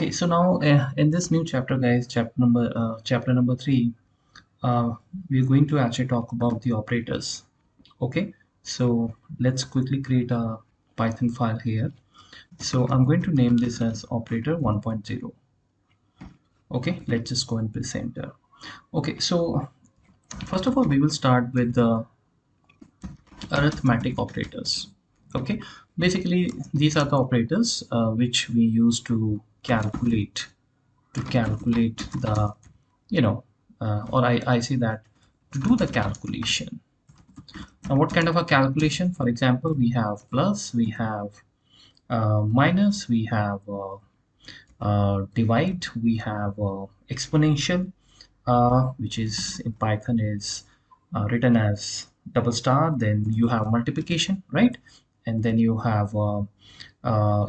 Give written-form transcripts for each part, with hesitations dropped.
Okay, so now in this new chapter, guys, chapter number 3, uh, we're going to actually talk about the operators. Okay, so let's quickly create a Python file here. So I'm going to name this as operator 1.0. Okay, let's just go and press enter. Okay, so first of all, we will start with the arithmetic operators. Okay, basically these are the operators which we use to calculate the or I say that to do the calculation. Now what kind of a calculation? For example, we have plus, we have minus, we have divide, we have exponential, which is in Python is written as double star. Then you have multiplication, right? And then you have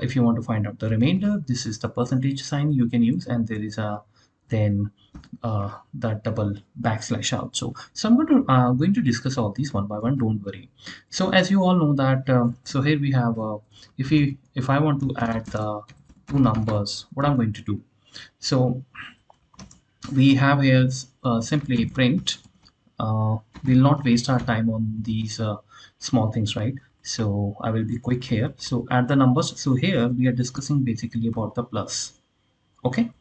if you want to find out the remainder, this is the percentage sign you can use, and there is a then the double backslash also. So I'm going to discuss all these one by one, don't worry. So as you all know that so here we have if I want to add the two numbers, what I'm going to do. So we have here simply print. We'll not waste our time on these small things, right? So I will be quick here. So add the numbers. So here we are discussing basically about the plus. Okay,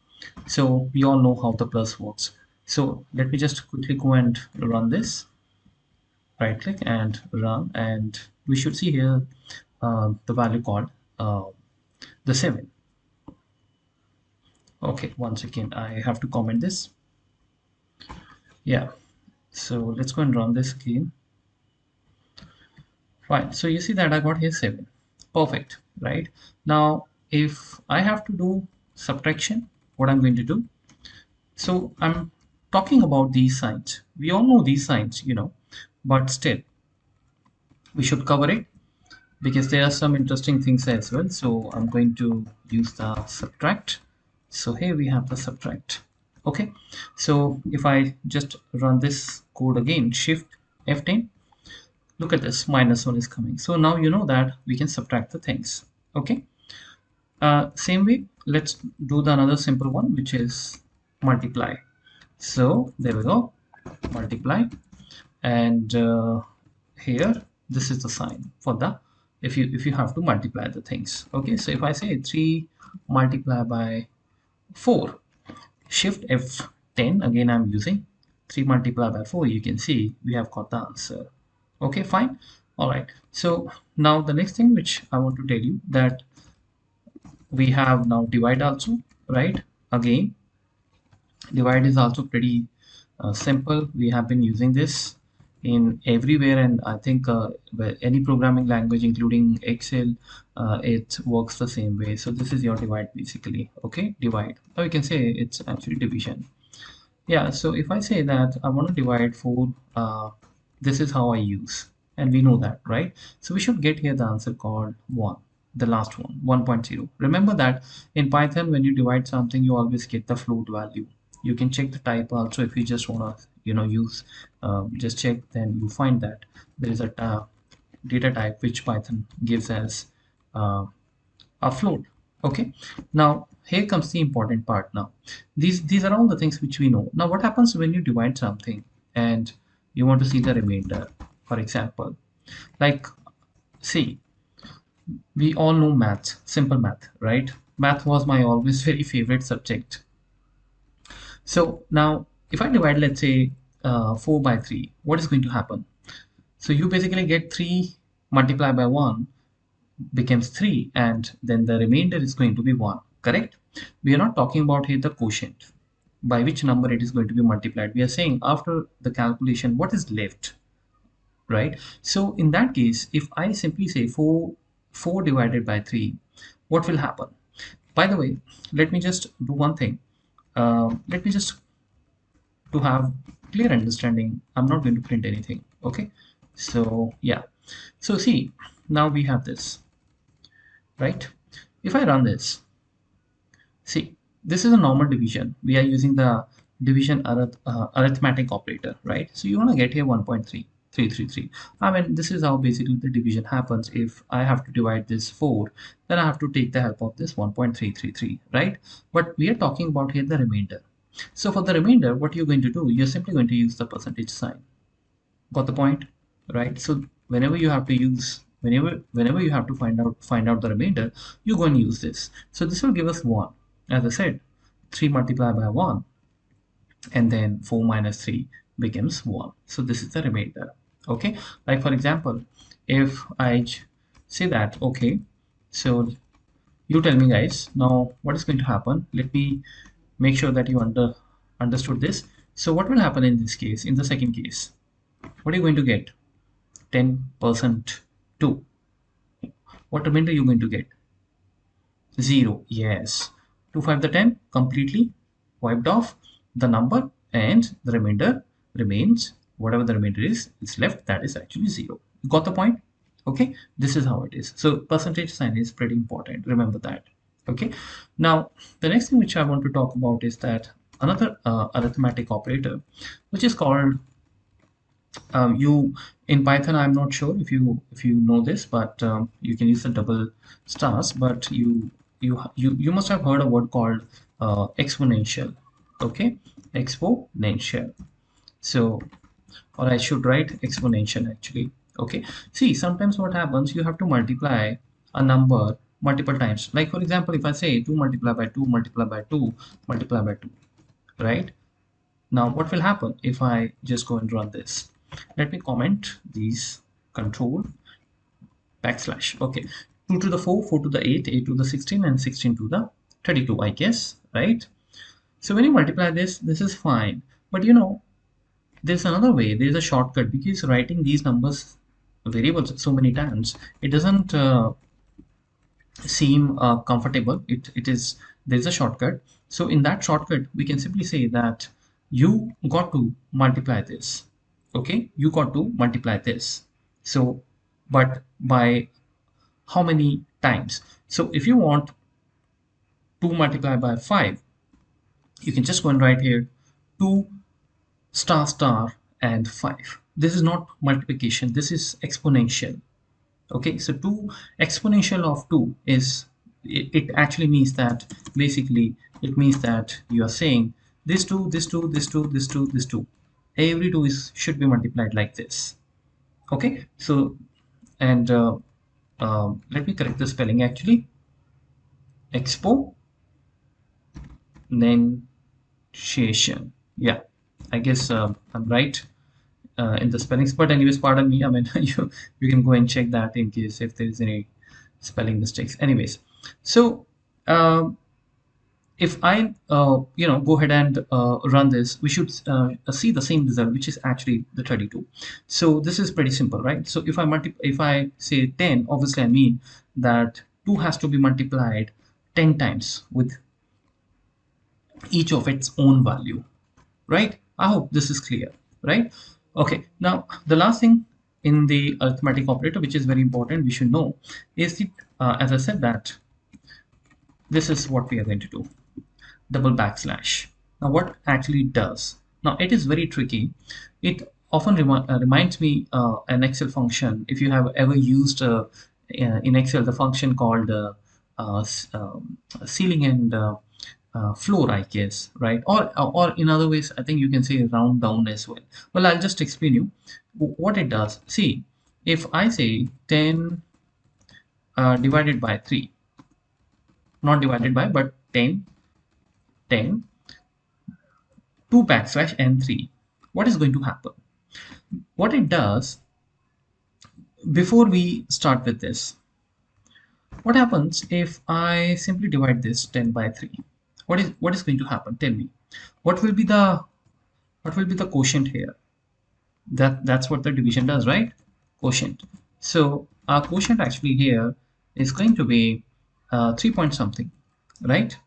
so we all know how the plus works. So let me just quickly go and run this. Right click and run, and we should see here the value called the 7. Okay, once again I have to comment this. Yeah, so let's go and run this again. Fine, so you see that I got here 7. Perfect, right? Now if I have to do subtraction, what I'm going to do, so I'm talking about these signs. We all know these signs, but still we should cover it because there are some interesting things as well. So I'm going to use the subtract. So here we have the subtract. Okay, so if I just run this code again, shift F10, look at this, -1 is coming. So now you know that we can subtract the things. Okay, same way, let's do the another simple one, which is multiply. So there we go, multiply, and here this is the sign for the if you have to multiply the things. Okay, so if I say 3 multiply by 4, shift F10 again, I'm using 3 multiply by 4, you can see we have got the answer. Okay, fine. All right, so now the next thing which I want to tell you, that we have now divide also, right? Again, divide is also pretty simple. We have been using this in everywhere, and I think any programming language including Excel, it works the same way. So this is your divide basically. Okay, divide, or you can say it's actually division. Yeah, so if I say that I want to divide 4, this is how I use, and we know that, right? So we should get here the answer called 1, the last one, 1.0. Remember that in Python, when you divide something, you always get the float value. You can check the type also if you just want to, use, just check, then you find that there is a data type which Python gives as a float. Okay, now here comes the important part. Now these are all the things which we know. Now what happens when you divide something and you want to see the remainder? For example, like, see, we all know math, simple math, right? Math was my always very favorite subject. So now if I divide, let's say 4 by 3, what is going to happen? So you basically get 3 multiplied by 1 becomes 3, and then the remainder is going to be 1. Correct? We are not talking about here the quotient by which number it is going to be multiplied. We are saying after the calculation what is left, right? So in that case, if I simply say 4 divided by 3, what will happen? By the way, let me just do one thing. Let me just, to have clear understanding, I'm not going to print anything. Okay, so yeah, so see, now we have this, right? If I run this, see, this is a normal division. We are using the division arithmetic operator, right? So you want to get here 1.3. 333. I mean, this is how basically the division happens. If I have to divide this 4, then I have to take the help of this 1.333, right? But we are talking about here the remainder. So for the remainder, what you're going to do, you're simply going to use the percentage sign. Got the point, right? So whenever you have to use, whenever you have to find out the remainder, you go and use this. So this will give us 1. As I said, 3 multiplied by 1, and then 4 minus 3 becomes 1. So this is the remainder. Okay, like for example, if I say that, okay, so you tell me guys now what is going to happen. Let me make sure that you understood this. So what will happen in this case? In the second case, what are you going to get? 10% 2. What remainder are you going to get? 0. Yes, 2 5 the 10 completely wiped off the number, and the remainder remains, whatever the remainder is left, that is actually 0. Got the point? Okay, this is how it is. So percentage sign is pretty important, remember that. Okay, now the next thing which I want to talk about is that another arithmetic operator which is called you in Python. I'm not sure if you know this, but you can use the double stars, but you must have heard a word called exponential. Okay, exponential. So, or I should write exponential actually. Okay, see, sometimes what happens, you have to multiply a number multiple times. Like for example, if I say 2 multiplied by 2 multiplied by 2 multiplied by 2, right? Now what will happen if I just go and run this? Let me comment these, control backslash. Okay, 2 to the 4, 4 to the 8, 8 to the 16, and 16 to the 32, I guess, right? So when you multiply this, this is fine. But you know, there's another way, there's a shortcut, because writing these numbers variables so many times, it doesn't seem comfortable. It is, there's a shortcut. So in that shortcut, we can simply say that you got to multiply this. Okay, you got to multiply this. So, but by how many times? So if you want 2 multiplied by 5, you can just go and write here 2 star star and 5. This is not multiplication, this is exponential. Okay, so 2 exponential of 2 is, it actually means that basically it means that you are saying this 2, this 2, this 2, this 2, this 2, every 2 is should be multiplied like this. Okay, so and let me correct the spelling actually. Exponentiation. Yeah, I guess I'm right in the spellings, but anyways, pardon me. I mean, you can go and check that in case if there is any spelling mistakes. Anyways, so if I go ahead and run this, we should see the same result, which is actually the 32. So this is pretty simple, right? So if I say 10, obviously I mean that 2 has to be multiplied 10 times with each of its own value, right? I hope this is clear, right? Okay, now the last thing in the arithmetic operator, which is very important, we should know, is the as I said that this is what we are going to do, double backslash. Now what actually it does, now it is very tricky. It often reminds me an Excel function. If you have ever used in Excel the function called ceiling and floor, I guess, right? Or in other ways, I think you can say round down as well. Well, I'll just explain you what it does. See, if I say 10 divided by 3, not divided by, but 10, 10, 2 backslash and 3, what is going to happen? What it does, before we start with this, what happens if I simply divide this 10 by 3? What is going to happen? Tell me. What will be the quotient here? That's what the division does, right? Quotient. So our quotient actually here is going to be 3 point something, right?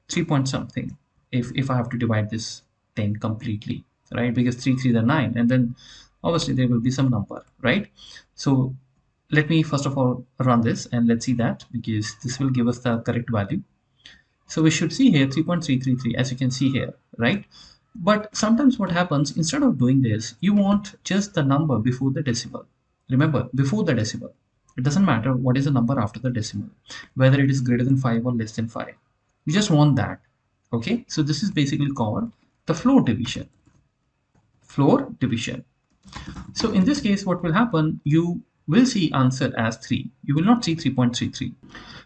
3 point something. If I have to divide this 10 completely, right? Because 3 3 are 9, and then obviously there will be some number, right? So let me first of all run this and let's see that, because this will give us the correct value. So we should see here 3.333, as you can see here, right? But sometimes what happens, instead of doing this, you want just the number before the decimal. Remember, before the decimal. It doesn't matter what is the number after the decimal, whether it is greater than 5 or less than 5. You just want that. Okay, so this is basically called the floor division. Floor division. So in this case, what will happen, you will see answer as 3. You will not see 3.33.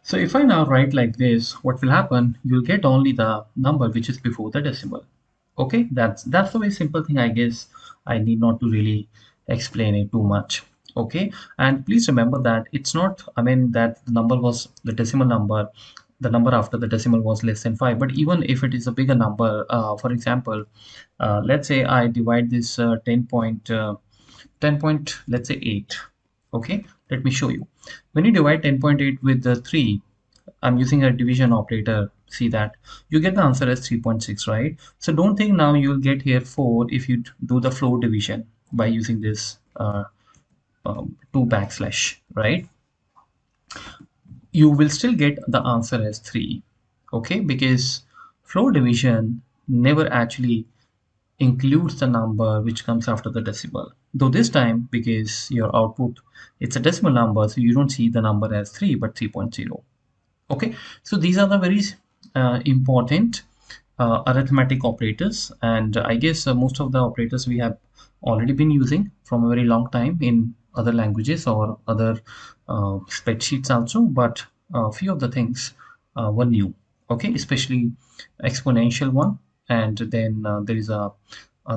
So if I now write like this, what will happen, you'll get only the number which is before the decimal. Okay, that's the very simple thing. I guess I need not to really explain it too much. Okay, and please remember that it's not, I mean, that the number was the decimal number, the number after the decimal was less than 5. But even if it is a bigger number, for example, let's say I divide this 10 point, let's say 8. Okay, let me show you. When you divide 10.8 with the 3, I'm using a division operator. See that you get the answer as 3.6, right? So don't think now you'll get here 4 if you do the floor division by using this 2 backslash, right? You will still get the answer as 3. Okay, because floor division never actually includes the number which comes after the decimal. Though this time, because your output, it's a decimal number, so you don't see the number as 3 but 3.0. Okay, so these are the very important arithmetic operators, and I guess most of the operators we have already been using from a very long time in other languages or other spreadsheets also, but a few of the things were new. Okay, especially exponential one, and then there is a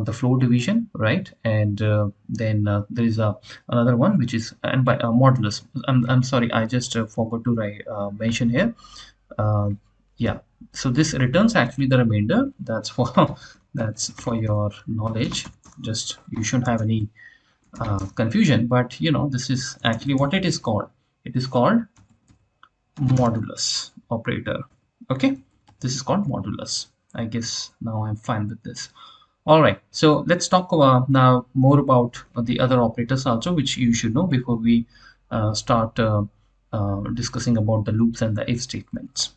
the floor division, right? And then there is another one which is, and by modulus. I'm sorry, I just forgot to write mention here. uh, yeah, so this returns actually the remainder. That's for that's for your knowledge. Just you shouldn't have any confusion, but you know, this is actually what it is called. It is called modulus operator. Okay, this is called modulus. I guess now I'm fine with this. All right, so let's talk about now more about the other operators also, which you should know before we start discussing about the loops and the if statements.